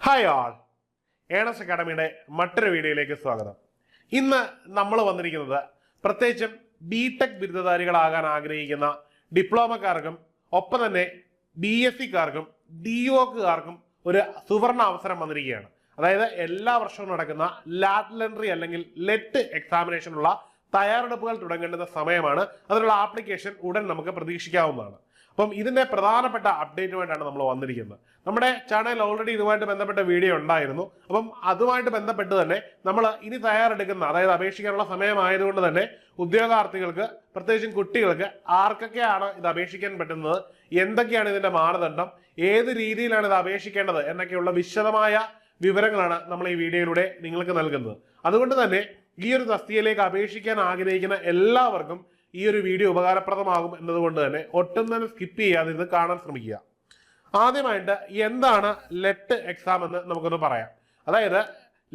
Hi ആൾ, earnest അക്കാഡമിയുടെ മറ്റൊരു വീഡിയോയിലേക്ക് സ്വാഗതം. ഇന്ന് നമ്മൾ വന്നിരിക്കുന്നത് പ്രത്യേകിച്ചും ബിടെക് ബിരുദധാരികളാകാൻ ആഗ്രഹിക്കുന്ന ഡിപ്ലോമക്കാർക്കും ഒപ്പം തന്നെ BScക്കാർക്കും DOക്കാർക്കും ഒരു സുവർണ അവസരം വന്നിരിക്കുകയാണ്. അതായത് എല്ലാ വർഷവും നടക്കുന്ന ലാറ്ററൽ എൻട്രി അല്ലെങ്കിൽ ലെറ്റ് എക്സാമിനേഷനുള്ള തയ്യാറെടുപ്പുകൾ തുടങ്ങേണ്ടുന്ന സമയമാണ്. അതിനുള്ള ആപ്ലിക്കേഷൻ ഉടൻ നമുക്ക് പ്രതീക്ഷിക്കാവുന്നതാണ്. അപ്പം ഇതിന്റെ പ്രധാനപ്പെട്ട അപ്ഡേറ്റുമായിട്ടാണ് നമ്മൾ വന്നിരിക്കുന്നത്. നമ്മുടെ ചാനൽ ഓൾറെഡി ഇതുമായിട്ട് ബന്ധപ്പെട്ട വീഡിയോ ഉണ്ടായിരുന്നു. അപ്പം അതുമായിട്ട് ബന്ധപ്പെട്ട് തന്നെ നമ്മൾ ഇനി തയ്യാറെടുക്കുന്ന, അതായത് അപേക്ഷിക്കാനുള്ള സമയമായതുകൊണ്ട് തന്നെ ഉദ്യോഗാർത്ഥികൾക്ക്, പ്രത്യേകിച്ചും കുട്ടികൾക്ക് ആർക്കൊക്കെയാണ് ഇത് അപേക്ഷിക്കാൻ പറ്റുന്നത്, എന്തൊക്കെയാണ് ഇതിന്റെ മാനദണ്ഡം, ഏത് രീതിയിലാണ് ഇത് അപേക്ഷിക്കേണ്ടത് എന്നൊക്കെയുള്ള വിശദമായ വിവരങ്ങളാണ് നമ്മൾ ഈ വീഡിയോയിലൂടെ നിങ്ങൾക്ക് നൽകുന്നത്. അതുകൊണ്ട് തന്നെ ഈ ഒരു തസ്തികയിലേക്ക് അപേക്ഷിക്കാൻ ആഗ്രഹിക്കുന്ന എല്ലാവർക്കും ഈ ഒരു വീഡിയോ ഉപകാരപ്രദമാകും എന്നതുകൊണ്ട് തന്നെ ഒട്ടും തന്നെ സ്കിപ്പ് ചെയ്യാതെ ഇത് കാണാൻ ശ്രമിക്കുക. ആദ്യമായിട്ട് എന്താണ് ലെറ്റ് എക്സാം എന്ന് നമുക്കൊന്ന് പറയാം. അതായത്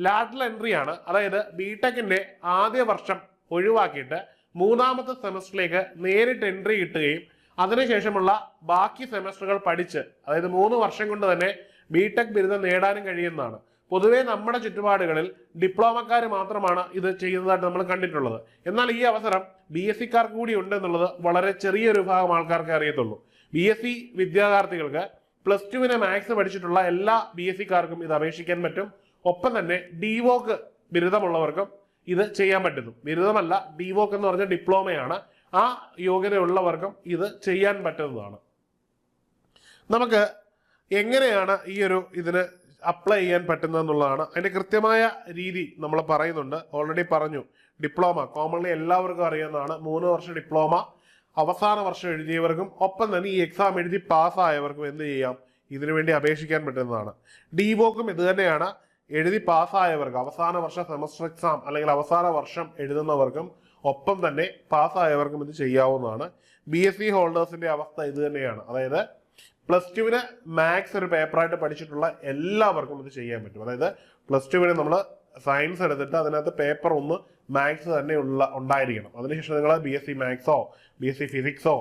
ലാറ്ററൽ എൻട്രി ആണ്. അതായത് ബിടെക്കിന്റെ ആദ്യ വർഷം ഒഴിവാക്കിയിട്ട് മൂന്നാമത്തെ സെമസ്റ്ററിലേക്ക് നേരിട്ട് എൻട്രി കിട്ടുകയും അതിനുശേഷമുള്ള ബാക്കി സെമസ്റ്ററുകൾ പഠിച്ച്, അതായത് 3 വർഷം കൊണ്ട് തന്നെ ബിടെക് ബിരുദം നേടാനും കഴിയുന്നതാണ്. പൊതുവെ നമ്മുടെ ചുറ്റുപാടുകളിൽ ഡിപ്ലോമക്കാർ മാത്രമാണ് ഇത് ചെയ്യുന്നതായിട്ട് നമ്മൾ കണ്ടിട്ടുള്ളത്. എന്നാൽ ഈ അവസരം BScക്കാർക്ക് കൂടി ഉണ്ട് എന്നുള്ളത് വളരെ ചെറിയൊരു വിഭാഗം ആൾക്കാർക്ക് അറിയത്തുള്ളൂ. BSc വിദ്യാർത്ഥികൾക്ക് +2 മാത്സ് പഠിച്ചിട്ടുള്ള എല്ലാ BScക്കാർക്കും ഇത് അപേക്ഷിക്കാൻ പറ്റും. ഒപ്പം തന്നെ DOക്ക് ബിരുദമുള്ളവർക്കും ഇത് ചെയ്യാൻ പറ്റുന്നു. ബിരുദമല്ല, DOക്ക് എന്ന് പറഞ്ഞ ഡിപ്ലോമയാണ്. ആ യോഗ്യതയുള്ളവർക്കും ഇത് ചെയ്യാൻ പറ്റുന്നതാണ്. നമുക്ക് എങ്ങനെയാണ് ഇതിന് അപ്ലൈ ചെയ്യാൻ പറ്റുന്നതെന്നുള്ളതാണ് അതിന്റെ കൃത്യമായ രീതി നമ്മൾ പറയുന്നുണ്ട്. ഓൾറെഡി പറഞ്ഞു, ഡിപ്ലോമ കോമൺലി എല്ലാവർക്കും അറിയുന്നതാണ്. 3 വർഷം ഡിപ്ലോമ അവസാന വർഷം എഴുതിയവർക്കും ഒപ്പം തന്നെ ഈ എക്സാം എഴുതി പാസ്സായവർക്കും എന്ത് ചെയ്യാം, ഇതിനുവേണ്ടി അപേക്ഷിക്കാൻ പറ്റുന്നതാണ്. DOക്കും ഇത് തന്നെയാണ്. എഴുതി പാസ്സായവർക്ക്, അവസാന വർഷ സെമസ്റ്റർ എക്സാം അല്ലെങ്കിൽ അവസാന വർഷം എഴുതുന്നവർക്കും ഒപ്പം തന്നെ പാസ്സായവർക്കും ഇത് ചെയ്യാവുന്നതാണ്. BSc ഹോൾഡേഴ്സിന്റെ അവസ്ഥ ഇത് തന്നെയാണ്. അതായത് +2 മാത്സ് ഒരു പേപ്പറായിട്ട് പഠിച്ചിട്ടുള്ള എല്ലാവർക്കും ഇത് ചെയ്യാൻ പറ്റും. അതായത് +2 നമ്മൾ സയൻസ് എടുത്തിട്ട് അതിനകത്ത് പേപ്പർ 1 മാത്സ് തന്നെ ഉണ്ടായിരിക്കണം. അതിനുശേഷം നിങ്ങൾ BSc മാത്സോ BSc ഫിസിക്സോ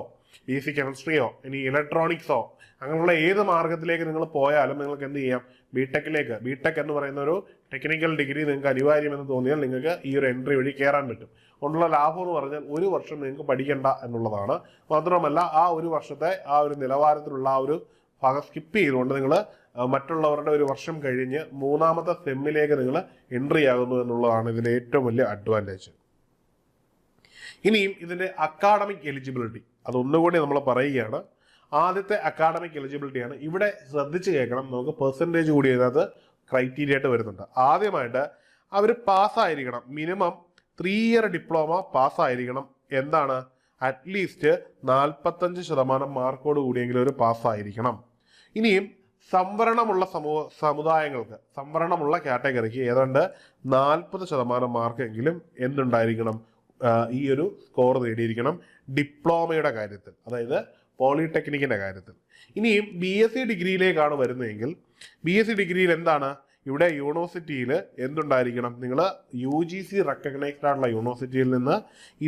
BSc കെമിസ്ട്രിയോ ഇനി ഇലക്ട്രോണിക്സോ അങ്ങനെയുള്ള ഏത് മാർഗത്തിലേക്ക് നിങ്ങൾ പോയാലും നിങ്ങൾക്ക് എന്ത് ചെയ്യാം, ബിടെക് എന്ന് പറയുന്ന ഒരു ടെക്നിക്കൽ ഡിഗ്രി നിങ്ങൾക്ക് അനിവാര്യമെന്ന് തോന്നിയാൽ നിങ്ങൾക്ക് ഈ ഒരു എൻട്രി വഴി കയറാൻ പറ്റും. കൊണ്ടുള്ള ലാഭം എന്ന് പറഞ്ഞാൽ 1 വർഷം നിങ്ങൾക്ക് പഠിക്കേണ്ട എന്നുള്ളതാണ്. മാത്രമല്ല ആ 1 വർഷത്തെ ആ ഒരു നിലവാരത്തിലുള്ള ആ ഒരു ഭാഗം സ്കിപ്പ് ചെയ്തുകൊണ്ട് നിങ്ങൾ മറ്റുള്ളവരുടെ 1 വർഷം കഴിഞ്ഞ് 3ാമത്തെ സെമ്മിലേക്ക് നിങ്ങൾ എൻട്രി ആകുന്നു എന്നുള്ളതാണ് ഇതിന്റെ ഏറ്റവും വലിയ അഡ്വാൻറ്റേജ്. ഇനിയും ഇതിന്റെ അക്കാഡമിക് എലിജിബിലിറ്റി അതൊന്നുകൂടി നമ്മൾ പറയുകയാണ്. ആദ്യത്തെ അക്കാഡമിക് എലിജിബിലിറ്റിയാണ്. ഇവിടെ ശ്രദ്ധിച്ച് കേൾക്കണം, നമുക്ക് പെർസെൻറ്റേജ് കൂടി ഇതിനകത്ത് ക്രൈറ്റീരിയ ആയിട്ട് വരുന്നുണ്ട്. ആദ്യമായിട്ട് അവർ പാസ്സായിരിക്കണം, മിനിമം 3 ഇയർ ഡിപ്ലോമ പാസ്സായിരിക്കണം. എന്താണ്, അറ്റ്ലീസ്റ്റ് 45% മാർക്കോട് കൂടിയെങ്കിലും ഒരു പാസ്സായിരിക്കണം. ഇനിയും സംവരണമുള്ള സമുദായങ്ങൾക്ക്, സംവരണമുള്ള കാറ്റഗറിക്ക് ഏതാണ്ട് 40% മാർക്കെങ്കിലും എന്തുണ്ടായിരിക്കണം, ഈ ഒരു സ്കോർ നേടിയിരിക്കണം ഡിപ്ലോമയുടെ കാര്യത്തിൽ, അതായത് പോളിടെക്നിക്കിന്റെ കാര്യത്തിൽ. ഇനിയും BSc ഡിഗ്രിയിലേക്കാണ് വരുന്നതെങ്കിൽ BSc ഡിഗ്രിയിൽ എന്താണ്, ഇവിടെ യൂണിവേഴ്സിറ്റിയിൽ എന്തുണ്ടായിരിക്കണം, നിങ്ങൾ UGC റെക്കഗ്നൈസ്ഡ് ആയിട്ടുള്ള യൂണിവേഴ്സിറ്റിയിൽ നിന്ന്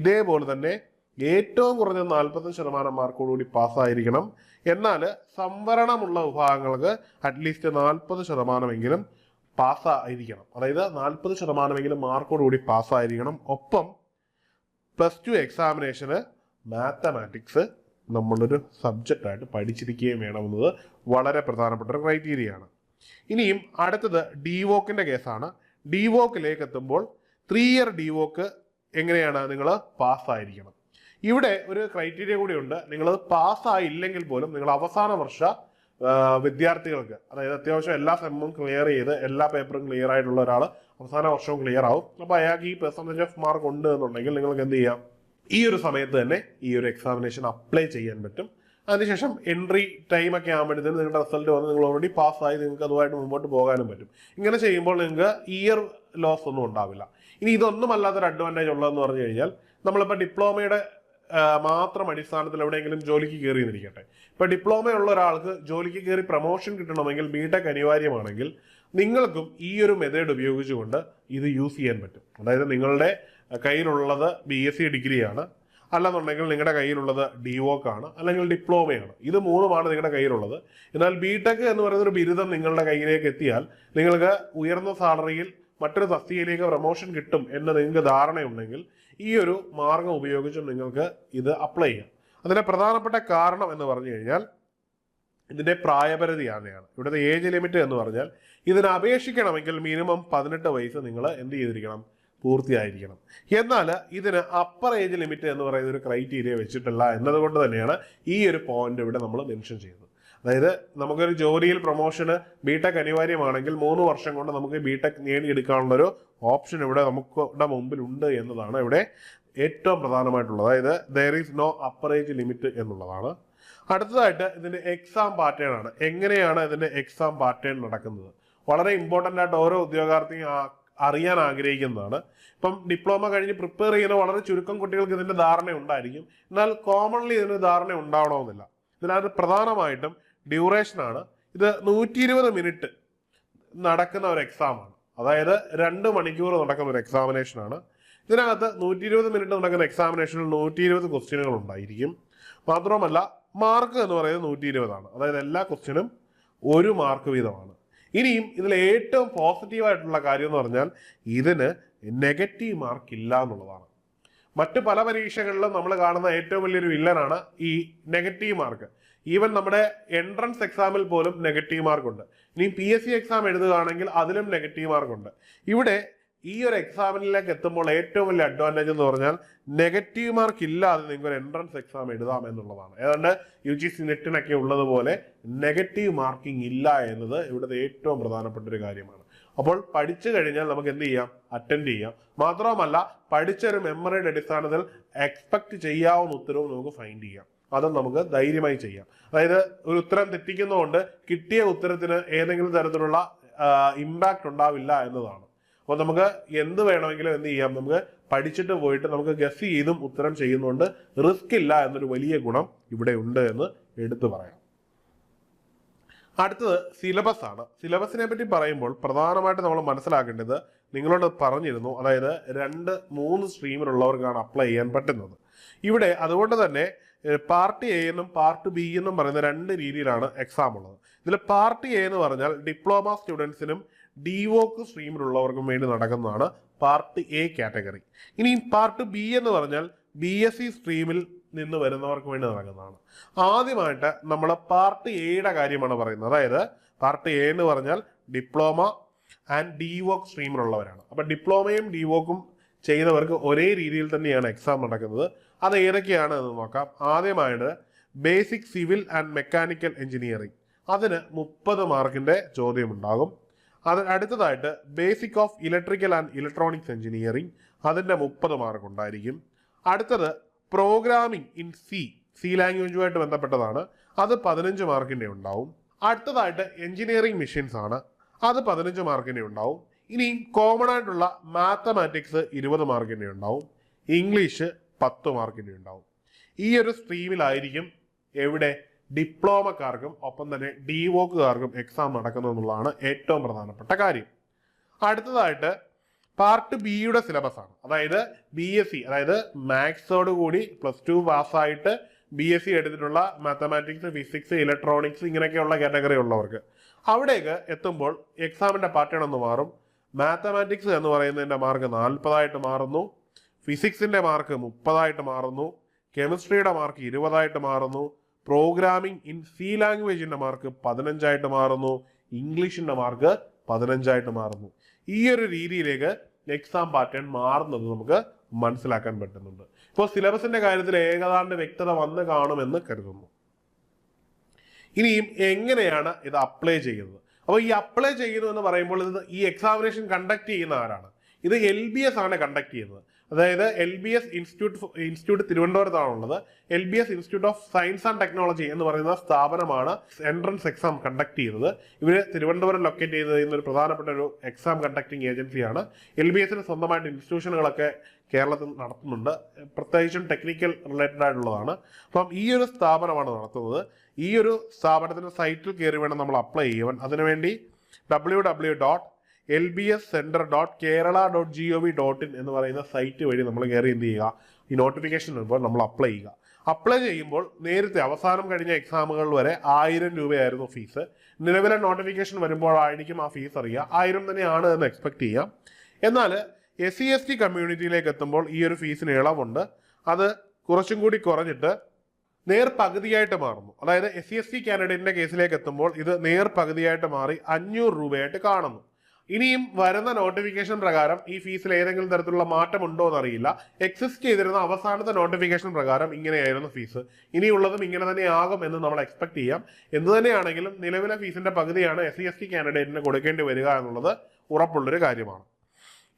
ഇതേപോലെ തന്നെ ഏറ്റവും കുറഞ്ഞ 45% മാർക്കോടുകൂടി പാസ്സായിരിക്കണം. എന്നാൽ സംവരണമുള്ള വിഭാഗങ്ങൾക്ക് അറ്റ്ലീസ്റ്റ് 40% പാസ്സായിരിക്കണം. അതായത് 40% മാർക്കോടുകൂടി പാസ്സായിരിക്കണം. ഒപ്പം +2 എക്സാമിനേഷന് മാത്തമാറ്റിക്സ് നമ്മളൊരു സബ്ജക്റ്റായിട്ട് പഠിച്ചിരിക്കുകയും വേണമെന്നത് വളരെ പ്രധാനപ്പെട്ട ഒരു ക്രൈറ്റീരിയയാണ്. ഇനിയും അടുത്തത് DOക്കിന്റെ കേസാണ്. DOക്കിലേക്ക് എത്തുമ്പോൾ 3 ഇയർ DOക്ക് എങ്ങനെയാണ്, നിങ്ങൾ പാസ്സായിരിക്കണം. ഇവിടെ ഒരു ക്രൈറ്റീരിയ കൂടിയുണ്ട്. നിങ്ങൾ പാസ്സായില്ലെങ്കിൽ പോലും നിങ്ങൾ അവസാന വർഷ വിദ്യാർത്ഥികൾക്ക്, അതായത് അത്യാവശ്യം എല്ലാ സെമ്മും ക്ലിയർ ചെയ്ത് എല്ലാ പേപ്പറും ക്ലിയർ ആയിട്ടുള്ള ഒരാൾ അവസാന വർഷവും ക്ലിയർ ആവും. അപ്പോൾ അയാൾക്ക് ഈ പെർസെൻറ്റേജ് ഓഫ് മാർക്ക് ഉണ്ട് എന്നുണ്ടെങ്കിൽ നിങ്ങൾക്ക് എന്ത് ചെയ്യാം, ഈ ഒരു സമയത്ത് തന്നെ ഈ ഒരു എക്സാമിനേഷൻ അപ്ലൈ ചെയ്യാൻ പറ്റും. അതിനുശേഷം എൻട്രി ടൈമൊക്കെ ആകുമ്പോഴത്തേനും നിങ്ങളുടെ റിസൾട്ട് വന്ന് നിങ്ങൾ ഓൾറെഡി പാസ്സായി നിങ്ങൾക്ക് അതുമായിട്ട് മുമ്പോട്ട് പോകാനും പറ്റും. ഇങ്ങനെ ചെയ്യുമ്പോൾ നിങ്ങൾക്ക് ഇയർ ലോസ് ഒന്നും ഉണ്ടാവില്ല. ഇനി ഇതൊന്നും അല്ലാത്തൊരു അഡ്വാൻറ്റേജ് ഉള്ളതെന്ന് പറഞ്ഞു കഴിഞ്ഞാൽ, നമ്മളിപ്പോൾ ഡിപ്ലോമയുടെ മാത്രം അടിസ്ഥാനത്തിൽ എവിടെയെങ്കിലും ജോലിക്ക് കയറി എന്നിരിക്കട്ടെ. ഇപ്പോൾ ഡിപ്ലോമയുള്ള ഒരാൾക്ക് ജോലിക്ക് കയറി പ്രൊമോഷൻ കിട്ടണമെങ്കിൽ ബിടെക് അനിവാര്യമാണെങ്കിൽ നിങ്ങൾക്കും ഈ ഒരു മെത്തേഡ് ഉപയോഗിച്ചുകൊണ്ട് ഇത് യൂസ് ചെയ്യാൻ പറ്റും. അതായത് നിങ്ങളുടെ കയ്യിലുള്ളത് BSc ഡിഗ്രിയാണ്. അല്ലെന്നുണ്ടെങ്കിൽ നിങ്ങളുടെ കയ്യിലുള്ളത് ഡിവോക്ക് ആണ്, അല്ലെങ്കിൽ ഡിപ്ലോമയാണ്. ഇത് മൂന്നുമാണ് നിങ്ങളുടെ കയ്യിലുള്ളത്. എന്നാൽ ബിടെക് എന്ന് പറയുന്ന ഒരു ബിരുദം നിങ്ങളുടെ കയ്യിലേക്ക് എത്തിയാൽ നിങ്ങൾക്ക് ഉയർന്ന സാലറിയിൽ മറ്റൊരു തസ്തികയിലേക്ക് പ്രൊമോഷൻ കിട്ടും എന്ന് നിങ്ങൾക്ക് ധാരണയുണ്ടെങ്കിൽ ഈ ഒരു മാർഗം ഉപയോഗിച്ച് നിങ്ങൾക്ക് ഇത് അപ്ലൈ ചെയ്യാം. അതിന്റെ പ്രധാനപ്പെട്ട കാരണം എന്ന് പറഞ്ഞു കഴിഞ്ഞാൽ ഇതിന്റെ പ്രായപരിധിയാണ്. ഇവിടുത്തെ ഏജ് ലിമിറ്റ് എന്ന് പറഞ്ഞാൽ ഇതിന് അപേക്ഷിക്കണമെങ്കിൽ മിനിമം 18 വയസ്സ് നിങ്ങൾ എന്ത് ചെയ്തിരിക്കണം, പൂർത്തിയായിരിക്കണം. എന്നാൽ ഇതിന് അപ്പർ ഏജ് ലിമിറ്റ് എന്ന് പറയുന്ന ഒരു ക്രൈറ്റീരിയ വെച്ചിട്ടില്ല എന്നതുകൊണ്ട് തന്നെയാണ് ഈ ഒരു പോയിന്റ് ഇവിടെ നമ്മൾ മെൻഷൻ ചെയ്തത്. അതായത് നമുക്കൊരു ജോലിയിൽ പ്രൊമോഷന് ബിടെക് അനിവാര്യമാണെങ്കിൽ 3 വർഷം കൊണ്ട് നമുക്ക് ബിടെക് നേടിയെടുക്കാനുള്ളൊരു ഓപ്ഷൻ ഇവിടെ നമുക്ക് മുമ്പിൽ ഉണ്ട് എന്നതാണ് ഇവിടെ ഏറ്റവും പ്രധാനമായിട്ടുള്ളത്. അതായത് there is no upper age limit എന്നുള്ളതാണ്. അടുത്തതായിട്ട് ഇതിന്റെ എക്സാം പാറ്റേൺ ആണ്. എങ്ങനെയാണ് ഇതിന്റെ എക്സാം പാറ്റേൺ നടക്കുന്നത്? വളരെ ഇമ്പോർട്ടൻ്റ് ആയിട്ട് ഓരോ ഉദ്യോഗാർത്ഥിയും അറിയാൻ ആഗ്രഹിക്കുന്നതാണ്. ഇപ്പം ഡിപ്ലോമ കഴിഞ്ഞ് പ്രിപ്പയർ ചെയ്യുന്ന വളരെ ചുരുക്കം കുട്ടികൾക്ക് ഇതിന്റെ ധാരണ ഉണ്ടായിരിക്കും. എന്നാൽ കോമൺലി ഇതിന് ധാരണ ഉണ്ടാവണമെന്നില്ല. ഇതിനകത്ത് പ്രധാനമായിട്ടും ഡ്യൂറേഷനാണ്. ഇത് 120 മിനിറ്റ് നടക്കുന്ന ഒരു എക്സാമാണ്. അതായത് 2 മണിക്കൂർ നടക്കുന്ന ഒരു എക്സാമിനേഷനാണ്. ഇതിനകത്ത് 120 മിനിറ്റ് നടക്കുന്ന എക്സാമിനേഷനിൽ 120 ക്വസ്റ്റ്യനുകൾ ഉണ്ടായിരിക്കും. മാത്രമല്ല മാർക്ക് എന്ന് പറയുന്നത് 120 അതായത് എല്ലാ ക്വസ്റ്റ്യനും 1 മാർക്ക് വീതമാണ്. ഇനിയും ഇതിൽ ഏറ്റവും പോസിറ്റീവായിട്ടുള്ള കാര്യം എന്ന് പറഞ്ഞാൽ ഇതിന് നെഗറ്റീവ് മാർക്ക് ഇല്ല എന്നുള്ളതാണ്. മറ്റ് പല പരീക്ഷകളിലും നമ്മൾ കാണുന്ന ഏറ്റവും വലിയൊരു വില്ലനാണ് ഈ നെഗറ്റീവ് മാർക്ക്. ഈവൻ നമ്മുടെ എൻട്രൻസ് എക്സാമിൽ പോലും നെഗറ്റീവ് മാർക്കുണ്ട്. ഇനി PSC എക്സാം എഴുതുകയാണെങ്കിൽ അതിലും നെഗറ്റീവ് മാർക്കുണ്ട്. ഇവിടെ ഈ ഒരു എക്സാമിലേക്ക് എത്തുമ്പോൾ ഏറ്റവും വലിയ അഡ്വാൻറ്റേജ് എന്ന് പറഞ്ഞാൽ നെഗറ്റീവ് മാർക്ക് ഇല്ലാതെ നിങ്ങൾക്ക് ഒരു എൻട്രൻസ് എക്സാം എഴുതാം എന്നുള്ളതാണ്. ഏതാണ്ട് UGC നെറ്റിനൊക്കെ ഉള്ളതുപോലെ നെഗറ്റീവ് മാർക്കിംഗ് ഇല്ല എന്നത് ഇവിടുത്തെ ഏറ്റവും പ്രധാനപ്പെട്ട ഒരു കാര്യമാണ്. അപ്പോൾ പഠിച്ചു കഴിഞ്ഞാൽ നമുക്ക് എന്ത് ചെയ്യാം, അറ്റൻഡ് ചെയ്യാം. മാത്രമല്ല പഠിച്ചൊരു മെമ്മറിയുടെ അടിസ്ഥാനത്തിൽ എക്സ്പെക്ട് ചെയ്യാവുന്ന ഉത്തരവും നമുക്ക് ഫൈൻഡ് ചെയ്യാം. അതും നമുക്ക് ധൈര്യമായി ചെയ്യാം. അതായത് ഒരു ഉത്തരം തെറ്റിക്കുന്നതുകൊണ്ട് കിട്ടിയ ഉത്തരത്തിന് ഏതെങ്കിലും തരത്തിലുള്ള ഇമ്പാക്ട് ഉണ്ടാവില്ല എന്നതാണ്. അപ്പോൾ നമുക്ക് എന്ത് വേണമെങ്കിലും എന്ത് ചെയ്യാം, നമുക്ക് പഠിച്ചിട്ട് പോയിട്ട് നമുക്ക് ഗസ് ചെയ്തും ഉത്തരം ചെയ്യുന്നതുകൊണ്ട് റിസ്ക് ഇല്ല എന്നൊരു വലിയ ഗുണം ഇവിടെ ഉണ്ട് എന്ന് എടുത്തു പറയാം. അടുത്തത് സിലബസ് ആണ്. സിലബസിനെ പറ്റി പറയുമ്പോൾ പ്രധാനമായിട്ട് നമ്മൾ മനസ്സിലാക്കേണ്ടത് നിങ്ങളോട് പറഞ്ഞിരുന്നു, അതായത് 2-3 സ്ട്രീമിലുള്ളവർക്കാണ് അപ്ലൈ ചെയ്യാൻ പറ്റുന്നത്. ഇവിടെ അതുകൊണ്ട് തന്നെ പാർട്ട് എ എന്നും പാർട്ട് ബി എന്നും പറയുന്ന 2 രീതിയിലാണ് എക്സാം ഉള്ളത്. ഇതിൽ പാർട്ട് എ എന്ന് പറഞ്ഞാൽ ഡിപ്ലോമ സ്റ്റുഡൻസിനും ഡിവോക്ക് സ്ട്രീമിലുള്ളവർക്കും വേണ്ടി നടക്കുന്നതാണ് പാർട്ട് എ കാറ്റഗറി. ഇനി പാർട്ട് ബി എന്ന് പറഞ്ഞാൽ BSc സ്ട്രീമിൽ നിന്ന് വരുന്നവർക്ക് വേണ്ടി നടക്കുന്നതാണ്. ആദ്യമായിട്ട് നമ്മൾ പാർട്ട് എയുടെ കാര്യമാണ് പറയുന്നത്. അതായത് പാർട്ട് എ എന്ന് പറഞ്ഞാൽ ഡിപ്ലോമ ആൻഡ് ഡിവോക്ക് സ്ട്രീമിലുള്ളവരാണ്. അപ്പം ഡിപ്ലോമയും ഡിവോക്കും ചെയ്തവർക്ക് ഒരേ രീതിയിൽ തന്നെയാണ് എക്സാം നടക്കുന്നത്. അത് ഏതൊക്കെയാണ് എന്ന് നോക്കാം. ആദ്യമായിട്ട് basic civil and mechanical engineering, അതിന് 30 മാർക്കിന്റെ ചോദ്യം ഉണ്ടാകും. അടുത്തതായിട്ട് basic of electrical and electronics engineering, അതിൻ്റെ 30 മാർക്ക് ഉണ്ടായിരിക്കും. അടുത്തത് പ്രോഗ്രാമിംഗ് ഇൻ സി ലാംഗ്വേജുമായിട്ട് ബന്ധപ്പെട്ടതാണ്. അത് 15 മാർക്കിൻ്റെ ഉണ്ടാവും. അടുത്തതായിട്ട് എഞ്ചിനീയറിംഗ് മെഷീൻസ് ആണ്, അത് 15 മാർക്കിൻ്റെ ഉണ്ടാവും. ഇനിയും കോമൺ ആയിട്ടുള്ള മാത്തമാറ്റിക്സ് 20 മാർക്കിൻ്റെ ഉണ്ടാവും. ഇംഗ്ലീഷ് 10 മാർക്കിൻ്റെ ഉണ്ടാവും. ഈ ഒരു സ്ട്രീമിലായിരിക്കും എവിടെ ഡിപ്ലോമക്കാർക്കും ഒപ്പം തന്നെ ഡിവോക്കുകാർക്കും എക്സാം നടക്കുന്നു എന്നുള്ളതാണ് ഏറ്റവും പ്രധാനപ്പെട്ട കാര്യം. അടുത്തതായിട്ട് പാർട്ട് ബിയുടെ സിലബസ് ആണ്. അതായത് BSc, അതായത് മാത്സോട് കൂടി +2 പാസ്സായിട്ട് BSc എടുത്തിട്ടുള്ള മാത്തമാറ്റിക്സ്, ഫിസിക്സ്, ഇലക്ട്രോണിക്സ് ഇങ്ങനെയൊക്കെയുള്ള കാറ്റഗറി ഉള്ളവർക്ക് അവിടേക്ക് എത്തുമ്പോൾ എക്സാമിന്റെ പാറ്റേൺ ഒന്ന് മാറും. മാത്തമാറ്റിക്സ് എന്ന് പറയുന്നതിന്റെ മാർക്ക് 40 മാറുന്നു, ഫിസിക്സിന്റെ മാർക്ക് 30 മാറുന്നു, കെമിസ്ട്രിയുടെ മാർക്ക് 20 മാറുന്നു, പ്രോഗ്രാമിംഗ് ഇൻ സി ലാംഗ്വേജിന്റെ മാർക്ക് 15 മാറുന്നു, ഇംഗ്ലീഷിന്റെ മാർക്ക് 15 മാറുന്നു. ഈ ഒരു രീതിയിലേക്ക് എക്സാം പാറ്റേൺ മാറുന്നത് നമുക്ക് മനസ്സിലാക്കാൻ പറ്റുന്നുണ്ട്. ഇപ്പോൾ സിലബസിന്റെ കാര്യത്തിൽ ഏകദാണ്ട് വ്യക്തത വന്ന് കാണുമെന്ന് കരുതുന്നു. ഇനിയും എങ്ങനെയാണ് ഇത് അപ്ലൈ ചെയ്യുന്നത്? അപ്പോൾ ഈ അപ്ലൈ ചെയ്യുന്നു എന്ന് പറയുമ്പോൾ ഈ എക്സാമിനേഷൻ കണ്ടക്ട് ചെയ്യുന്ന ആരാണ്? ഇത് LBS ആണ് കണ്ടക്ട് ചെയ്യുന്നത്. അതായത് LBS ഇൻസ്റ്റിറ്റ്യൂട്ട് തിരുവനന്തപുരത്താണുള്ളത്. LBS institute of science and technology എന്ന് പറയുന്ന സ്ഥാപനമാണ് എൻട്രൻസ് എക്സാം കണ്ടക്ട് ചെയ്യുന്നത്. ഇവര് തിരുവനന്തപുരം ലൊക്കേറ്റ് ചെയ്ത് ചെയ്യുന്ന ഒരു പ്രധാനപ്പെട്ട ഒരു എക്സാം കണ്ടക്ടിങ് ഏജൻസിയാണ്. LBSന് സ്വന്തമായിട്ട് ഇൻസ്റ്റിറ്റ്യൂഷനുകളൊക്കെ കേരളത്തിൽ നടത്തുന്നുണ്ട്, പ്രത്യേകിച്ചും ടെക്നിക്കൽ റിലേറ്റഡ് ആയിട്ടുള്ളതാണ്. അപ്പം ഈ ഒരു സ്ഥാപനമാണ് നടത്തുന്നത്. ഈ ഒരു സ്ഥാപനത്തിന്റെ സൈറ്റിൽ കയറി വേണം നമ്മൾ അപ്ലൈ ചെയ്യുവാൻ. അതിനുവേണ്ടി www.lbs lbscenter.kerala.gov.in എന്ന് പറയുന്ന സൈറ്റ് വഴി നമ്മൾ കയറി എന്ത് ചെയ്യുക, ഈ നോട്ടിഫിക്കേഷൻ വരുമ്പോൾ നമ്മൾ അപ്ലൈ ചെയ്യുക. അപ്ലൈ ചെയ്യുമ്പോൾ നേരത്തെ അവസാനം കഴിഞ്ഞ എക്സാമുകൾ വരെ 1000 രൂപയായിരുന്നു ഫീസ്. നിലവിലെ നോട്ടിഫിക്കേഷൻ വരുമ്പോഴായിരിക്കും ആ ഫീസ് അറിയുക. 1000 തന്നെയാണ് എന്ന് എക്സ്പെക്ട് ചെയ്യാം. എന്നാൽ SC/ST കമ്മ്യൂണിറ്റിയിലേക്ക് എത്തുമ്പോൾ ഈ ഒരു ഫീസിന് ഇളവുണ്ട്. അത് കുറച്ചും കൂടി കുറഞ്ഞിട്ട് നേർപകുതിയായിട്ട് മാറുന്നു. അതായത് SC/ST കാൻഡിഡേറ്റിന്റെ കേസിലേക്ക് എത്തുമ്പോൾ ഇത് നേർപകുതിയായിട്ട് മാറി 500 രൂപയായിട്ട് കാണുന്നു. ഇനിയും വരുന്ന നോട്ടിഫിക്കേഷൻ പ്രകാരം ഈ ഫീസിൽ ഏതെങ്കിലും തരത്തിലുള്ള മാറ്റം ഉണ്ടോ എന്നറിയില്ല. എക്സിസ്റ്റ് ചെയ്തിരുന്ന അവസാനത്തെ നോട്ടിഫിക്കേഷൻ പ്രകാരം ഇങ്ങനെയായിരുന്നു ഫീസ്. ഇനിയുള്ളതും ഇങ്ങനെ തന്നെ ആകും എന്ന് നമ്മൾ എക്സ്പെക്ട് ചെയ്യാം. എന്തു തന്നെയാണെങ്കിലും നിലവിലെ ഫീസിന്റെ പകുതിയാണ് SC/ST കാൻഡിഡേറ്റിന് കൊടുക്കേണ്ടി വരിക എന്നുള്ളത് ഉറപ്പുള്ളൊരു കാര്യമാണ്.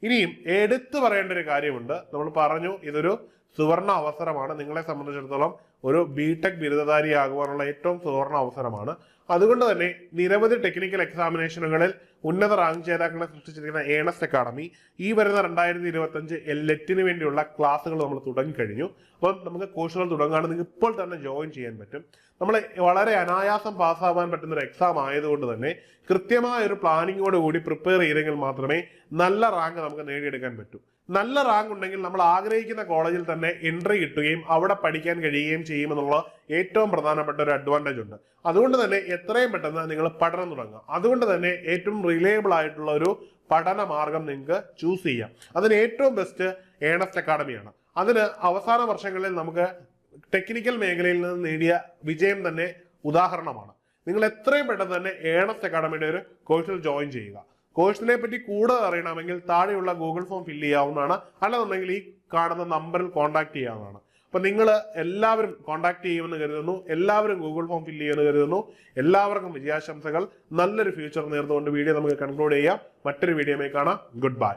ഇനിയും എടുത്തു പറയേണ്ട ഒരു കാര്യമുണ്ട്. നമ്മൾ പറഞ്ഞു ഇതൊരു സുവർണ അവസരമാണ്. നിങ്ങളെ സംബന്ധിച്ചിടത്തോളം ഒരു ബിടെക് ബിരുദധാരിയാകുവാനുള്ള ഏറ്റവും സുവർണ അവസരമാണ്. അതുകൊണ്ട് തന്നെ നിരവധി ടെക്നിക്കൽ എക്സാമിനേഷനുകളിൽ ഉന്നത റാങ്ക് ജേതാക്കളെ സൃഷ്ടിച്ചിരിക്കുന്ന ഏണസ്റ്റ് അക്കാഡമി ഈ വരുന്ന 2025 LET വേണ്ടിയുള്ള ക്ലാസ്സുകൾ നമ്മൾ തുടങ്ങിക്കഴിഞ്ഞു. അപ്പം നമുക്ക് കോഴ്സുകൾ തുടങ്ങുകയാണെങ്കിൽ നിങ്ങൾക്ക് ഇപ്പോൾ തന്നെ ജോയിൻ ചെയ്യാൻ പറ്റും. നമ്മൾ വളരെ അനായാസം പാസ്സാവാൻ പറ്റുന്ന ഒരു എക്സാം ആയതുകൊണ്ട് തന്നെ കൃത്യമായ ഒരു പ്ലാനിങ്ങോട് കൂടി പ്രിപ്പയർ ചെയ്തെങ്കിൽ മാത്രമേ നല്ല റാങ്ക് നമുക്ക് നേടിയെടുക്കാൻ പറ്റൂ. നല്ല റാങ്ക് ഉണ്ടെങ്കിൽ നമ്മൾ ആഗ്രഹിക്കുന്ന കോളേജിൽ തന്നെ എൻട്രി കിട്ടുകയും അവിടെ പഠിക്കാൻ കഴിയുകയും ചെയ്യുമെന്നുള്ള ഏറ്റവും പ്രധാനപ്പെട്ട ഒരു അഡ്വാൻറ്റേജ് ഉണ്ട്. അതുകൊണ്ട് തന്നെ എത്രയും പെട്ടെന്ന് നിങ്ങൾ പഠനം തുടങ്ങുക. അതുകൊണ്ട് തന്നെ ഏറ്റവും റിലയബിൾ ആയിട്ടുള്ള ഒരു പഠന മാർഗം നിങ്ങൾക്ക് ചൂസ് ചെയ്യാം. അതിന് ഏറ്റവും ബെസ്റ്റ് ഏണസ്റ്റ് അക്കാഡമിയാണ്. അതിന് അവസാന വർഷങ്ങളിൽ നമുക്ക് ടെക്നിക്കൽ മേഖലയിൽ നിന്ന് നേടിയ വിജയം തന്നെ ഉദാഹരണമാണ്. നിങ്ങൾ എത്രയും പെട്ടെന്ന് തന്നെ ഏണസ്റ്റ് അക്കാഡമിയുടെ ഒരു കോഴ്സിൽ ജോയിൻ ചെയ്യുക. കോഴ്സിനെ പറ്റി കൂടുതൽ അറിയണമെങ്കിൽ താഴെയുള്ള ഗൂഗിൾ ഫോം ഫില്ല് ചെയ്യാവുന്നതാണ്. അല്ലെന്നുണ്ടെങ്കിൽ ഈ കാണുന്ന നമ്പറിൽ കോൺടാക്ട് ചെയ്യാവുന്നതാണ്. അപ്പൊ നിങ്ങൾ എല്ലാവരും കോൺടാക്ട് ചെയ്യുമെന്ന് കരുതുന്നു. എല്ലാവരും ഗൂഗിൾ ഫോം ഫില്ല് ചെയ്യുമെന്ന് കരുതുന്നു. എല്ലാവർക്കും വിജയാശംസകൾ. നല്ലൊരു ഫ്യൂച്ചർ നേർന്നുകൊണ്ട് വീഡിയോ നമുക്ക് കൺക്ലൂഡ് ചെയ്യാം. മറ്റൊരു വീഡിയോയിൽ കാണാം. Good bye.